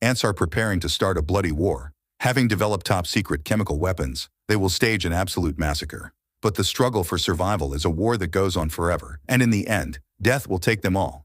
Ants are preparing to start a bloody war. Having developed top-secret chemical weapons, they will stage an absolute massacre. But the struggle for survival is a war that goes on forever, and in the end, death will take them all.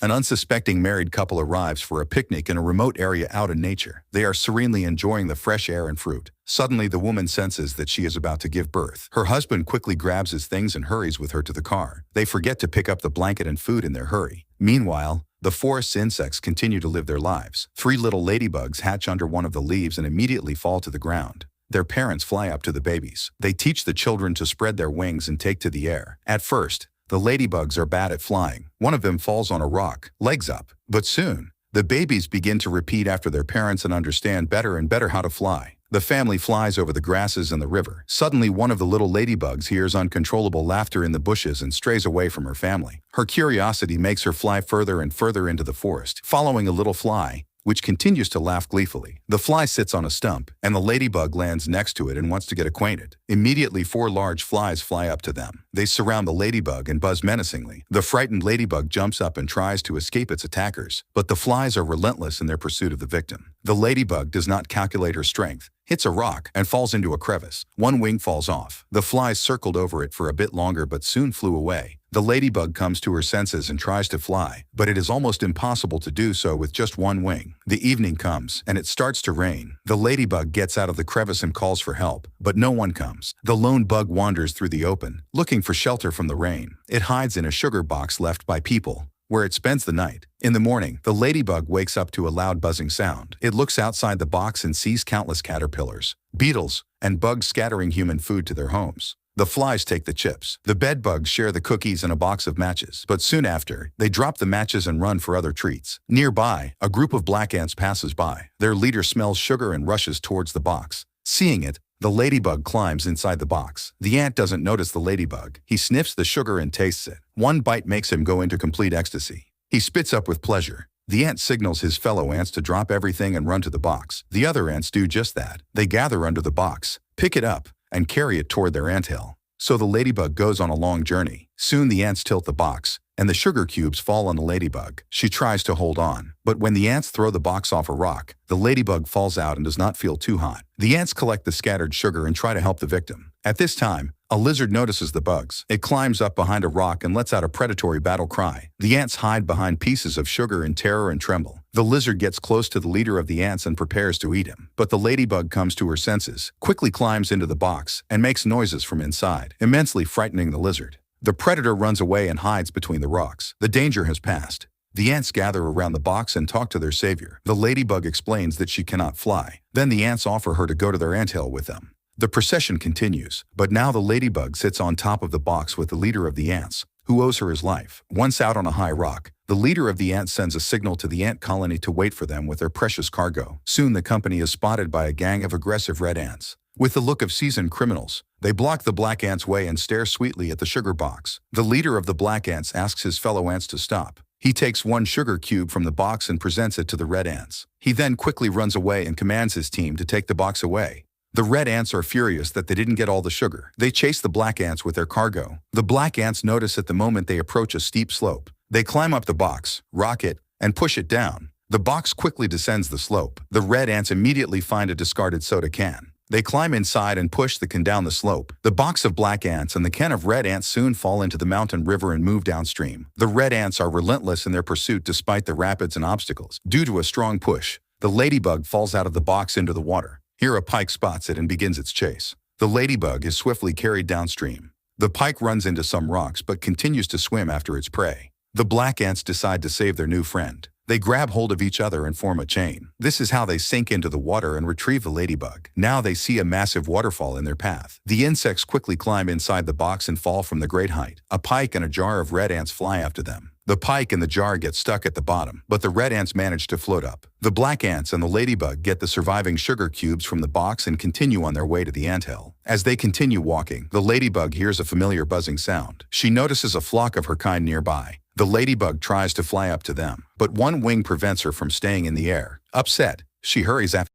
An unsuspecting married couple arrives for a picnic in a remote area out in nature. They are serenely enjoying the fresh air and fruit. Suddenly, the woman senses that she is about to give birth. Her husband quickly grabs his things and hurries with her to the car. They forget to pick up the blanket and food in their hurry. Meanwhile, the forest's insects continue to live their lives. 3 little ladybugs hatch under one of the leaves and immediately fall to the ground. Their parents fly up to the babies. They teach the children to spread their wings and take to the air. At first, the ladybugs are bad at flying. One of them falls on a rock, legs up. But soon, the babies begin to repeat after their parents and understand better and better how to fly. The family flies over the grasses and the river. Suddenly, one of the little ladybugs hears uncontrollable laughter in the bushes and strays away from her family. Her curiosity makes her fly further and further into the forest, following a little fly, which continues to laugh gleefully. The fly sits on a stump, and the ladybug lands next to it and wants to get acquainted. Immediately, 4 large flies fly up to them. They surround the ladybug and buzz menacingly. The frightened ladybug jumps up and tries to escape its attackers, but the flies are relentless in their pursuit of the victim. The ladybug does not calculate her strength, hits a rock, and falls into a crevice. One wing falls off. The flies circled over it for a bit longer but soon flew away. The ladybug comes to her senses and tries to fly, but it is almost impossible to do so with just one wing. The evening comes, and it starts to rain. The ladybug gets out of the crevice and calls for help, but no one comes. The lone bug wanders through the open, looking for shelter from the rain. It hides in a sugar box left by people, where it spends the night. In the morning, the ladybug wakes up to a loud buzzing sound. It looks outside the box and sees countless caterpillars, beetles, and bugs scattering human food to their homes. The flies take the chips. The bedbugs share the cookies and a box of matches. But soon after, they drop the matches and run for other treats. Nearby, a group of black ants passes by. Their leader smells sugar and rushes towards the box. Seeing it, the ladybug climbs inside the box. The ant doesn't notice the ladybug. He sniffs the sugar and tastes it. One bite makes him go into complete ecstasy. He spits up with pleasure. The ant signals his fellow ants to drop everything and run to the box. The other ants do just that. They gather under the box, pick it up, and carry it toward their anthill. So the ladybug goes on a long journey. Soon the ants tilt the box, and the sugar cubes fall on the ladybug. She tries to hold on, but when the ants throw the box off a rock, the ladybug falls out and does not feel too hot. The ants collect the scattered sugar and try to help the victim. At this time, a lizard notices the bugs. It climbs up behind a rock and lets out a predatory battle cry. The ants hide behind pieces of sugar in terror and tremble. The lizard gets close to the leader of the ants and prepares to eat him. But the ladybug comes to her senses, quickly climbs into the box, and makes noises from inside, immensely frightening the lizard. The predator runs away and hides between the rocks. The danger has passed. The ants gather around the box and talk to their savior. The ladybug explains that she cannot fly. Then the ants offer her to go to their anthill with them. The procession continues, but now the ladybug sits on top of the box with the leader of the ants, who owes her his life. Once out on a high rock, the leader of the ants sends a signal to the ant colony to wait for them with their precious cargo. Soon the company is spotted by a gang of aggressive red ants. With the look of seasoned criminals, they block the black ants' way and stare sweetly at the sugar box. The leader of the black ants asks his fellow ants to stop. He takes one sugar cube from the box and presents it to the red ants. He then quickly runs away and commands his team to take the box away. The red ants are furious that they didn't get all the sugar. They chase the black ants with their cargo. The black ants notice at the moment they approach a steep slope. They climb up the box, rock it, and push it down. The box quickly descends the slope. The red ants immediately find a discarded soda can. They climb inside and push the can down the slope. The box of black ants and the can of red ants soon fall into the mountain river and move downstream. The red ants are relentless in their pursuit despite the rapids and obstacles. Due to a strong push, the ladybug falls out of the box into the water. Here a pike spots it and begins its chase. The ladybug is swiftly carried downstream. The pike runs into some rocks but continues to swim after its prey. The black ants decide to save their new friend. They grab hold of each other and form a chain. This is how they sink into the water and retrieve the ladybug. Now they see a massive waterfall in their path. The insects quickly climb inside the box and fall from the great height. A pike and a jar of red ants fly after them. The pike and the jar get stuck at the bottom, but the red ants manage to float up. The black ants and the ladybug get the surviving sugar cubes from the box and continue on their way to the anthill. As they continue walking, the ladybug hears a familiar buzzing sound. She notices a flock of her kind nearby. The ladybug tries to fly up to them, but one wing prevents her from staying in the air. Upset, she hurries after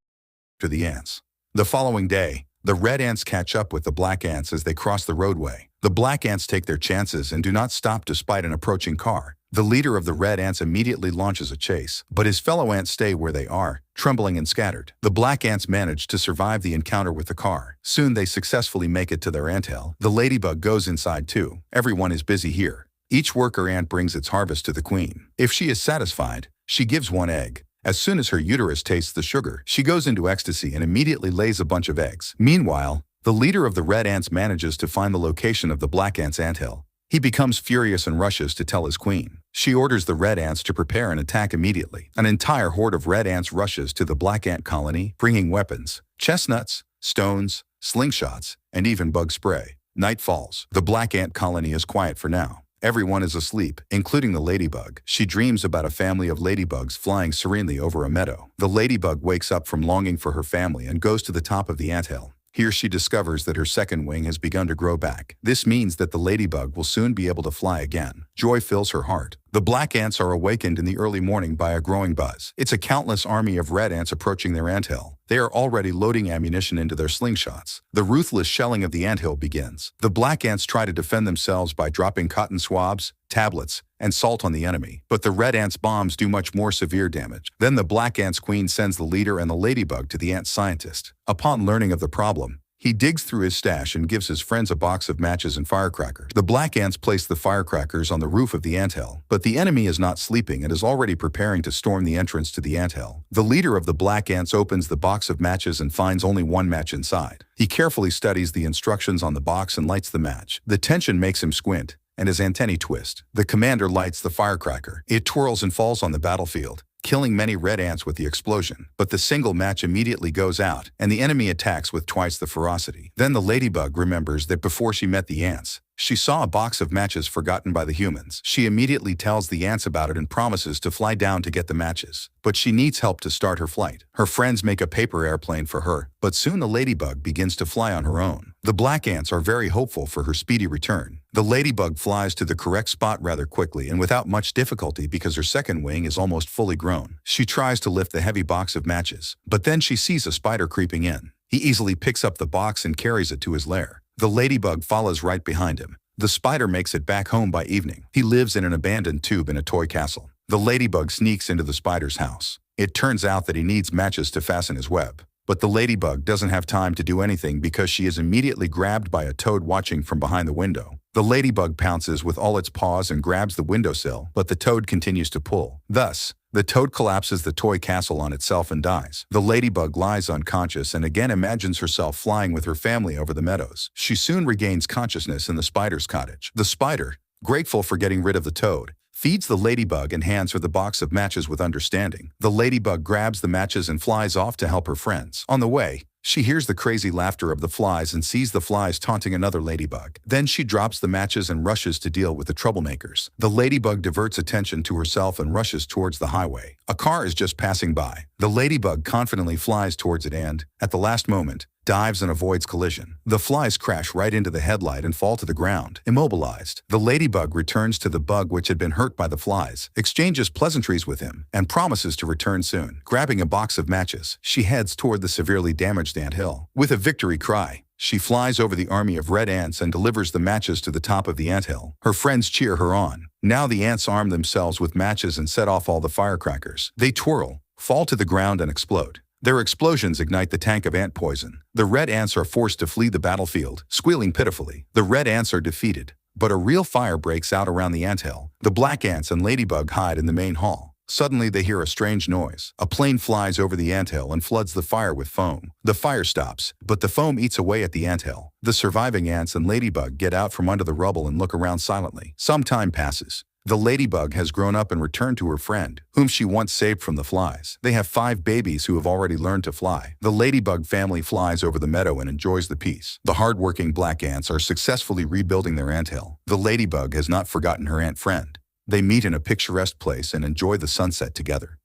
the ants. The following day, the red ants catch up with the black ants as they cross the roadway. The black ants take their chances and do not stop despite an approaching car. The leader of the red ants immediately launches a chase, but his fellow ants stay where they are, trembling and scattered. The black ants manage to survive the encounter with the car. Soon they successfully make it to their anthill. The ladybug goes inside too. Everyone is busy here. Each worker ant brings its harvest to the queen. If she is satisfied, she gives one egg. As soon as her uterus tastes the sugar, she goes into ecstasy and immediately lays a bunch of eggs. Meanwhile, the leader of the red ants manages to find the location of the black ants' anthill. He becomes furious and rushes to tell his queen. She orders the red ants to prepare an attack immediately. An entire horde of red ants rushes to the black ant colony, bringing weapons, chestnuts, stones, slingshots, and even bug spray. Night falls. The black ant colony is quiet for now. Everyone is asleep, including the ladybug. She dreams about a family of ladybugs flying serenely over a meadow. The ladybug wakes up from longing for her family and goes to the top of the anthill. Here she discovers that her second wing has begun to grow back. This means that the ladybug will soon be able to fly again. Joy fills her heart. The black ants are awakened in the early morning by a growing buzz. It's a countless army of red ants approaching their anthill. They are already loading ammunition into their slingshots. The ruthless shelling of the anthill begins. The black ants try to defend themselves by dropping cotton swabs, tablets, and salt on the enemy, but the red ants' bombs do much more severe damage. Then the black ants' queen sends the leader and the ladybug to the ant scientist. Upon learning of the problem, he digs through his stash and gives his friends a box of matches and firecrackers. The black ants place the firecrackers on the roof of the anthill, but the enemy is not sleeping and is already preparing to storm the entrance to the anthill. The leader of the black ants opens the box of matches and finds only one match inside. He carefully studies the instructions on the box and lights the match. The tension makes him squint, and his antennae twist. The commander lights the firecracker. It twirls and falls on the battlefield, killing many red ants with the explosion. But the single match immediately goes out, and the enemy attacks with twice the ferocity. Then the ladybug remembers that before she met the ants, she saw a box of matches forgotten by the humans. She immediately tells the ants about it and promises to fly down to get the matches. But she needs help to start her flight. Her friends make a paper airplane for her, but soon the ladybug begins to fly on her own. The black ants are very hopeful for her speedy return. The ladybug flies to the correct spot rather quickly and without much difficulty because her second wing is almost fully grown. She tries to lift the heavy box of matches, but then she sees a spider creeping in. He easily picks up the box and carries it to his lair. The ladybug follows right behind him. The spider makes it back home by evening. He lives in an abandoned tube in a toy castle. The ladybug sneaks into the spider's house. It turns out that he needs matches to fasten his web. But the ladybug doesn't have time to do anything because she is immediately grabbed by a toad watching from behind the window. The ladybug pounces with all its paws and grabs the windowsill, but the toad continues to pull. Thus, the toad collapses the toy castle on itself and dies. The ladybug lies unconscious and again imagines herself flying with her family over the meadows. She soon regains consciousness in the spider's cottage. The spider, grateful for getting rid of the toad, feeds the ladybug and hands her the box of matches with understanding. The ladybug grabs the matches and flies off to help her friends. On the way, she hears the crazy laughter of the flies and sees the flies taunting another ladybug. Then she drops the matches and rushes to deal with the troublemakers. The ladybug diverts attention to herself and rushes towards the highway. A car is just passing by. The ladybug confidently flies towards it and, at the last moment, dives and avoids collision. The flies crash right into the headlight and fall to the ground, immobilized. The ladybug returns to the bug which had been hurt by the flies, exchanges pleasantries with him, and promises to return soon. Grabbing a box of matches, she heads toward the severely damaged anthill. With a victory cry, she flies over the army of red ants and delivers the matches to the top of the anthill. Her friends cheer her on. Now the ants arm themselves with matches and set off all the firecrackers. They twirl, fall to the ground and explode. Their explosions ignite the tank of ant poison. The red ants are forced to flee the battlefield, squealing pitifully. The red ants are defeated, but a real fire breaks out around the anthill. The black ants and ladybug hide in the main hall. Suddenly they hear a strange noise. A plane flies over the anthill and floods the fire with foam. The fire stops, but the foam eats away at the anthill. The surviving ants and ladybug get out from under the rubble and look around silently. Some time passes. The ladybug has grown up and returned to her friend, whom she once saved from the flies. They have 5 babies who have already learned to fly. The ladybug family flies over the meadow and enjoys the peace. The hardworking black ants are successfully rebuilding their anthill. The ladybug has not forgotten her ant friend. They meet in a picturesque place and enjoy the sunset together.